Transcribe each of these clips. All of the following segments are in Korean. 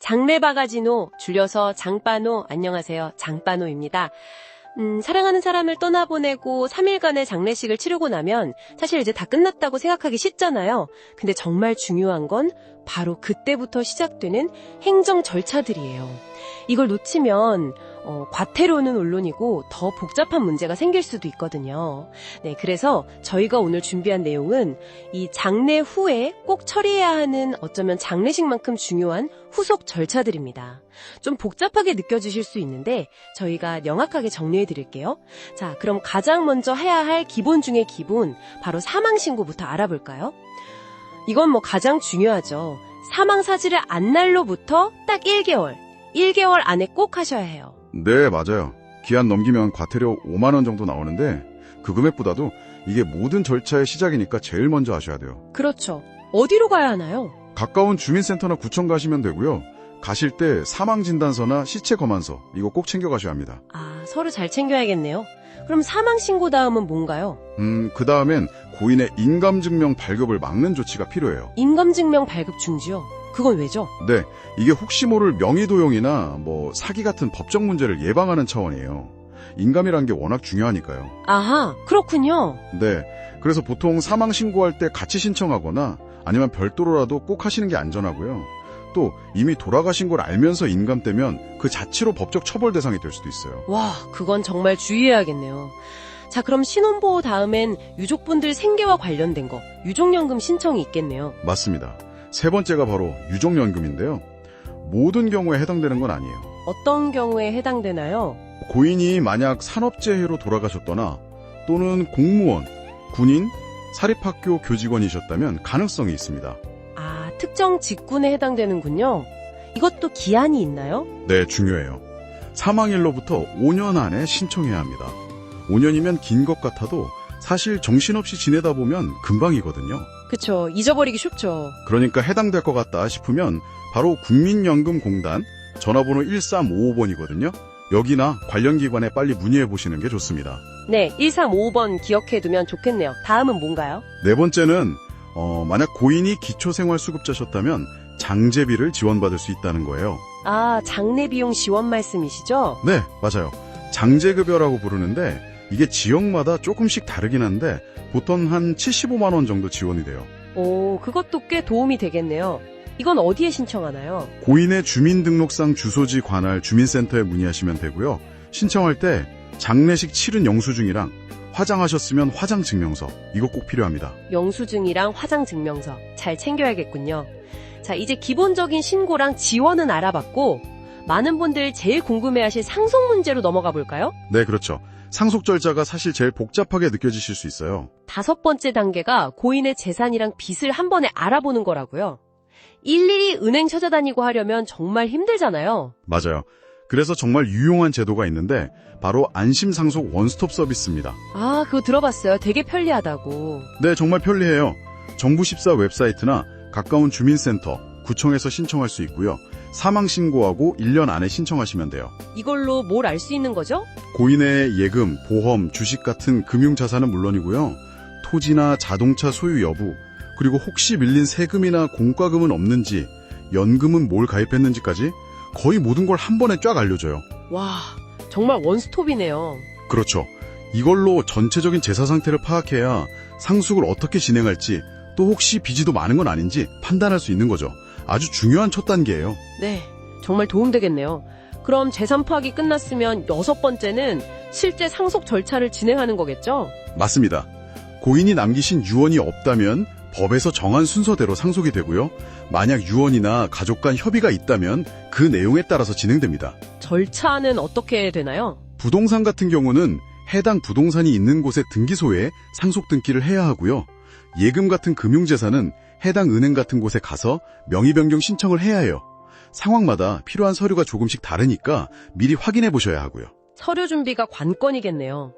장래바가지노, 줄여서 장바노, 안녕하세요. 장바노입니다. 사랑하는 사람을 떠나보내고 3일간의 장례식을 치르고 나면 사실 이제 다 끝났다고 생각하기 쉽잖아요. 근데 정말 중요한 건 바로 그때부터 시작되는 행정 절차들이에요. 이걸 놓치면 과태료는 물론이고 더 복잡한 문제가 생길 수도 있거든요. 네, 그래서 저희가 오늘 준비한 내용은 이 장례 후에 꼭 처리해야 하는 어쩌면 장례식만큼 중요한 후속 절차들입니다. 좀 복잡하게 느껴지실 수 있는데 저희가 명확하게 정리해 드릴게요. 자, 그럼 가장 먼저 해야 할 기본 중의 기본, 바로 사망신고부터 알아볼까요? 이건 가장 중요하죠. 사망사실을 안 날로부터 딱 1개월 안에 꼭 하셔야 해요. 네, 맞아요. 기한 넘기면 과태료 5만 원 정도 나오는데 그 금액보다도 이게 모든 절차의 시작이니까 제일 먼저 하셔야 돼요. 그렇죠. 어디로 가야 하나요? 가까운 주민센터나 구청 가시면 되고요. 가실 때 사망진단서나 시체 검안서 이거 꼭 챙겨가셔야 합니다. 아, 서류 잘 챙겨야겠네요. 그럼 사망신고 다음은 뭔가요? 그 다음엔 고인의 인감증명 발급을 막는 조치가 필요해요. 인감증명 발급 중지요? 그건 왜죠? 네, 이게 혹시 모를 명의도용이나 사기 같은 법적 문제를 예방하는 차원이에요. 인감이라는 게 워낙 중요하니까요. 아하, 그렇군요. 네, 그래서 보통 사망 신고할 때 같이 신청하거나 아니면 별도로라도 꼭 하시는 게 안전하고요. 또 이미 돌아가신 걸 알면서 인감되면 그 자체로 법적 처벌 대상이 될 수도 있어요. 와, 그건 정말 주의해야겠네요. 자, 그럼 신혼보호 다음엔 유족분들 생계와 관련된 거, 유족연금 신청이 있겠네요. 맞습니다. 세 번째가 바로 유족연금인데요. 모든 경우에 해당되는 건 아니에요. 어떤 경우에 해당되나요? 고인이 만약 산업재해로 돌아가셨거나 또는 공무원, 군인, 사립학교 교직원이셨다면 가능성이 있습니다. 아, 특정 직군에 해당되는군요. 이것도 기한이 있나요? 네, 중요해요. 사망일로부터 5년 안에 신청해야 합니다. 5년이면 긴 것 같아도 사실 정신없이 지내다 보면 금방이거든요. 그쵸, 잊어버리기 쉽죠. 그러니까 해당될 것 같다 싶으면 바로 국민연금공단 전화번호 1355번이거든요. 여기나 관련 기관에 빨리 문의해 보시는 게 좋습니다. 네, 1355번 기억해두면 좋겠네요. 다음은 뭔가요? 네 번째는 만약 고인이 기초생활수급자셨다면 장제비를 지원받을 수 있다는 거예요. 아, 장례비용 지원 말씀이시죠? 네, 맞아요. 장제급여라고 부르는데 이게 지역마다 조금씩 다르긴 한데 보통 한 75만 원 정도 지원이 돼요. 오, 그것도 꽤 도움이 되겠네요. 이건 어디에 신청하나요? 고인의 주민등록상 주소지 관할 주민센터에 문의하시면 되고요. 신청할 때 장례식 치른 영수증이랑 화장하셨으면 화장증명서 이거 꼭 필요합니다. 영수증이랑 화장증명서 잘 챙겨야겠군요. 자, 이제 기본적인 신고랑 지원은 알아봤고 많은 분들 제일 궁금해하실 상속 문제로 넘어가 볼까요? 네, 그렇죠. 상속 절차가 사실 제일 복잡하게 느껴지실 수 있어요. 5번째 단계가 고인의 재산이랑 빚을 한 번에 알아보는 거라고요. 일일이 은행 찾아다니고 하려면 정말 힘들잖아요. 맞아요. 그래서 정말 유용한 제도가 있는데 바로 안심상속 원스톱 서비스입니다. 아, 그거 들어봤어요. 되게 편리하다고. 네, 정말 편리해요. 정부 14 웹사이트나 가까운 주민센터, 구청에서 신청할 수 있고요. 사망 신고하고 1년 안에 신청하시면 돼요. 이걸로 뭘 알 수 있는 거죠? 고인의 예금, 보험, 주식 같은 금융자산은 물론이고요. 토지나 자동차 소유 여부, 그리고 혹시 밀린 세금이나 공과금은 없는지, 연금은 뭘 가입했는지까지 거의 모든 걸 한 번에 쫙 알려줘요. 와, 정말 원스톱이네요. 그렇죠. 이걸로 전체적인 재산 상태를 파악해야 상속을 어떻게 진행할지, 또 혹시 빚이 더 많은 건 아닌지 판단할 수 있는 거죠. 아주 중요한 첫 단계예요. 네, 정말 도움되겠네요. 그럼 재산 파악이 끝났으면 6번째는 실제 상속 절차를 진행하는 거겠죠? 맞습니다. 고인이 남기신 유언이 없다면 법에서 정한 순서대로 상속이 되고요. 만약 유언이나 가족 간 협의가 있다면 그 내용에 따라서 진행됩니다. 절차는 어떻게 되나요? 부동산 같은 경우는 해당 부동산이 있는 곳의 등기소에 상속 등기를 해야 하고요. 예금 같은 금융재산은 해당 은행 같은 곳에 가서 명의 변경 신청을 해야 해요. 상황마다 필요한 서류가 조금씩 다르니까 미리 확인해 보셔야 하고요. 서류 준비가 관건이겠네요.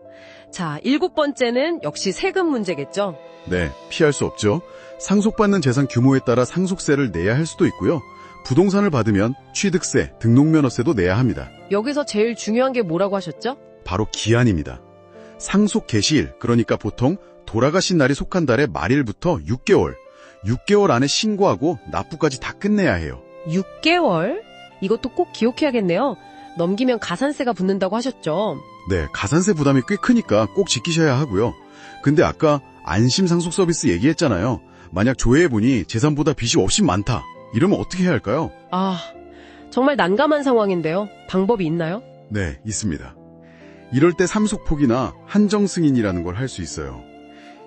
자, 7번째는 역시 세금 문제겠죠? 네, 피할 수 없죠. 상속받는 재산 규모에 따라 상속세를 내야 할 수도 있고요. 부동산을 받으면 취득세, 등록면허세도 내야 합니다. 여기서 제일 중요한 게 뭐라고 하셨죠? 바로 기한입니다. 상속 개시일, 그러니까 보통 돌아가신 날이 속한 달의 말일부터 6개월 안에 신고하고 납부까지 다 끝내야 해요. 6개월? 이것도 꼭 기억해야겠네요. 넘기면 가산세가 붙는다고 하셨죠? 네, 가산세 부담이 꽤 크니까 꼭 지키셔야 하고요. 근데 아까 안심 상속 서비스 얘기했잖아요. 만약 조회해보니 재산보다 빚이 훨씬 많다. 이러면 어떻게 해야 할까요? 아, 정말 난감한 상황인데요. 방법이 있나요? 네, 있습니다. 이럴 때 상속폭이나 한정승인이라는 걸 할 수 있어요.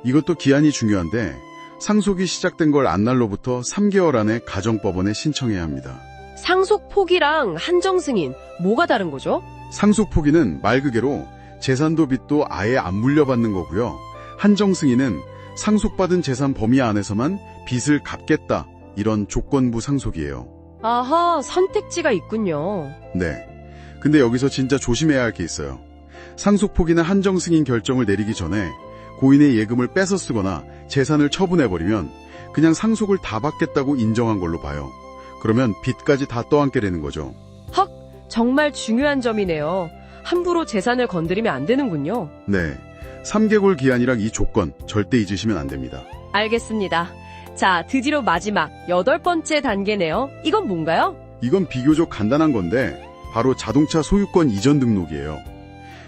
이것도 기한이 중요한데 상속이 시작된 걸 안 날로부터 3개월 안에 가정법원에 신청해야 합니다. 상속 포기랑 한정 승인, 뭐가 다른 거죠? 상속 포기는 말 그대로 재산도 빚도 아예 안 물려받는 거고요. 한정 승인은 상속받은 재산 범위 안에서만 빚을 갚겠다. 이런 조건부 상속이에요. 아하, 선택지가 있군요. 네. 근데 여기서 진짜 조심해야 할 게 있어요. 상속 포기나 한정 승인 결정을 내리기 전에 고인의 예금을 뺏어 쓰거나 재산을 처분해버리면 그냥 상속을 다 받겠다고 인정한 걸로 봐요. 그러면 빚까지 다 떠안게 되는 거죠. 헉, 정말 중요한 점이네요. 함부로 재산을 건드리면 안 되는군요. 네. 3개월 기한이랑 이 조건 절대 잊으시면 안 됩니다. 알겠습니다. 자, 드디어 마지막 8번째 단계네요. 이건 뭔가요? 이건 비교적 간단한 건데 바로 자동차 소유권 이전 등록이에요.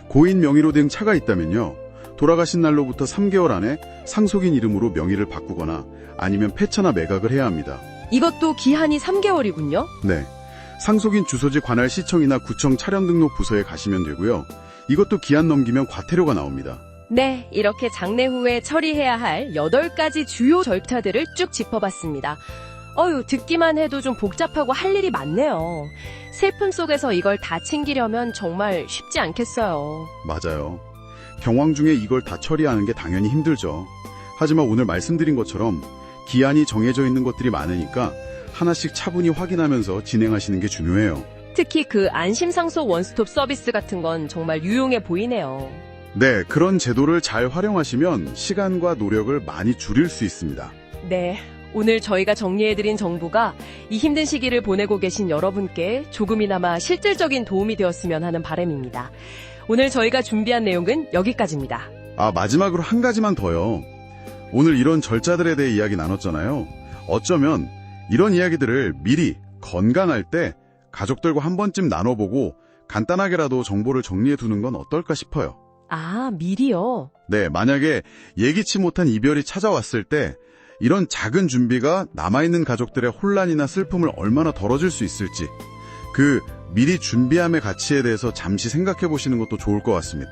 고인 명의로 된 차가 있다면요. 돌아가신 날로부터 3개월 안에 상속인 이름으로 명의를 바꾸거나 아니면 폐차나 매각을 해야 합니다. 이것도 기한이 3개월이군요. 네. 상속인 주소지 관할 시청이나 구청 차량 등록 부서에 가시면 되고요. 이것도 기한 넘기면 과태료가 나옵니다. 네, 이렇게 장래 후에 처리해야 할 8가지 주요 절차들을 쭉 짚어봤습니다. 듣기만 해도 좀 복잡하고 할 일이 많네요. 슬픔 속에서 이걸 다 챙기려면 정말 쉽지 않겠어요. 맞아요. 경황 중에 이걸 다 처리하는 게 당연히 힘들죠. 하지만 오늘 말씀드린 것처럼 기한이 정해져 있는 것들이 많으니까 하나씩 차분히 확인하면서 진행하시는 게 중요해요. 특히 그 안심상속 원스톱 서비스 같은 건 정말 유용해 보이네요. 네, 그런 제도를 잘 활용하시면 시간과 노력을 많이 줄일 수 있습니다. 네, 오늘 저희가 정리해드린 정보가 이 힘든 시기를 보내고 계신 여러분께 조금이나마 실질적인 도움이 되었으면 하는 바람입니다. 오늘 저희가 준비한 내용은 여기까지입니다. 마지막으로 한 가지만 더요. 오늘 이런 절차들에 대해 이야기 나눴잖아요. 어쩌면 이런 이야기들을 미리 건강할 때 가족들과 한 번쯤 나눠보고 간단하게라도 정보를 정리해두는 건 어떨까 싶어요. 아, 미리요? 네, 만약에 예기치 못한 이별이 찾아왔을 때 이런 작은 준비가 남아있는 가족들의 혼란이나 슬픔을 얼마나 덜어줄 수 있을지 그 미리 준비함의 가치에 대해서 잠시 생각해 보시는 것도 좋을 것 같습니다.